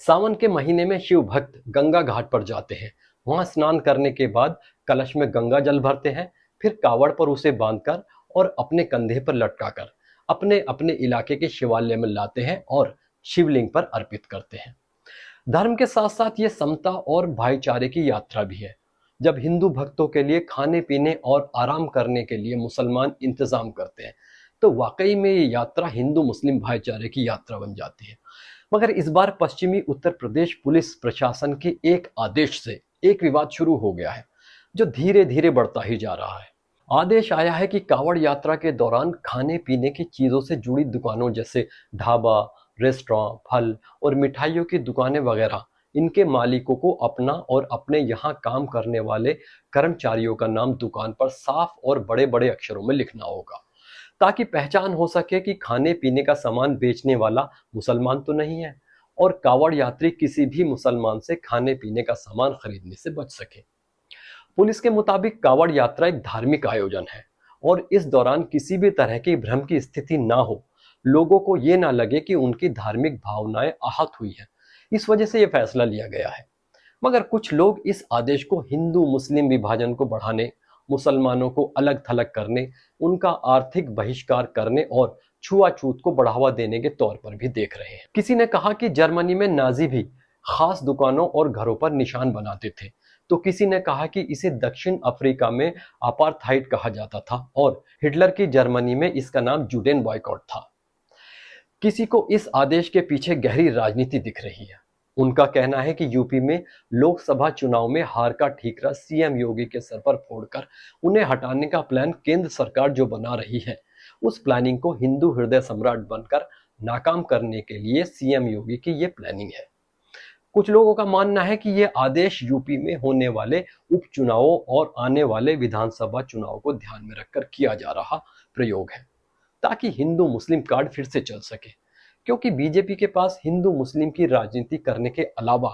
सावन के महीने में शिव भक्त गंगा घाट पर जाते हैं। वहां स्नान करने के बाद कलश में गंगा जल भरते हैं। फिर कावड़ पर उसे बांधकर और अपने कंधे पर लटकाकर अपने अपने इलाके के शिवालय में लाते हैं और शिवलिंग पर अर्पित करते हैं। धर्म के साथ साथ ये समता और भाईचारे की यात्रा भी है। जब हिंदू भक्तों के लिए खाने पीने और आराम करने के लिए मुसलमान इंतजाम करते हैं, तो वाकई में ये यात्रा हिंदू मुस्लिम भाईचारे की यात्रा बन जाती है। मगर इस बार पश्चिमी उत्तर प्रदेश पुलिस प्रशासन के एक आदेश से एक विवाद शुरू हो गया है, जो धीरे धीरे बढ़ता ही जा रहा है। आदेश आया है कि कांवड़ यात्रा के दौरान खाने पीने की चीजों से जुड़ी दुकानों जैसे ढाबा, रेस्टोरेंट, फल और मिठाइयों की दुकानें वगैरह, इनके मालिकों को अपना और अपने यहाँ काम करने वाले कर्मचारियों का नाम दुकान पर साफ और बड़े बड़े अक्षरों में लिखना होगा, ताकि पहचान हो सके कि खाने पीने का सामान बेचने वाला मुसलमान तो नहीं है और कांवड़ यात्री किसी भी मुसलमान से खाने पीने का सामान खरीदने से बच सके। पुलिस के मुताबिक कांवड़ यात्रा एक धार्मिक आयोजन है और इस दौरान किसी भी तरह की भ्रम की स्थिति ना हो, लोगों को ये ना लगे कि उनकी धार्मिक भावनाएं आहत हुई हैं। इस वजह से यह फैसला लिया गया है। मगर कुछ लोग इस आदेश को हिंदू मुस्लिम विभाजन को बढ़ाने, मुसलमानों को अलग थलग करने, उनका आर्थिक बहिष्कार करने और छुआछूत को बढ़ावा देने के तौर पर भी देख रहे हैं। किसी ने कहा कि जर्मनी में नाजी भी खास दुकानों और घरों पर निशान बनाते थे, तो किसी ने कहा कि इसे दक्षिण अफ्रीका में अपार्थाइड कहा जाता था और हिटलर की जर्मनी में इसका नाम जुडेन बॉयकॉट था। किसी को इस आदेश के पीछे गहरी राजनीति दिख रही है। उनका कहना है कि यूपी में लोकसभा चुनाव में हार का ठीकरा सीएम योगी के सर पर फोड़कर उन्हें हटाने का प्लान केंद्र सरकार जो बना रही है, उस प्लानिंग को हिंदू हृदय सम्राट बनकर नाकाम करने के लिए सीएम योगी की ये प्लानिंग है। कुछ लोगों का मानना है कि यह आदेश यूपी में होने वाले उपचुनावों और आने वाले विधानसभा चुनाव को ध्यान में रखकर किया जा रहा प्रयोग है, ताकि हिंदू मुस्लिम कार्ड फिर से चल सके। क्योंकि बीजेपी के पास हिंदू मुस्लिम की राजनीति करने के अलावा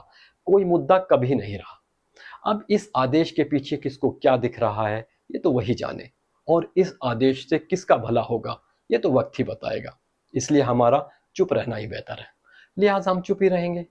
कोई मुद्दा कभी नहीं रहा। अब इस आदेश के पीछे किसको क्या दिख रहा है, ये तो वही जाने, और इस आदेश से किसका भला होगा, ये तो वक्त ही बताएगा। इसलिए हमारा चुप रहना ही बेहतर है। लिहाजा हम चुप ही रहेंगे।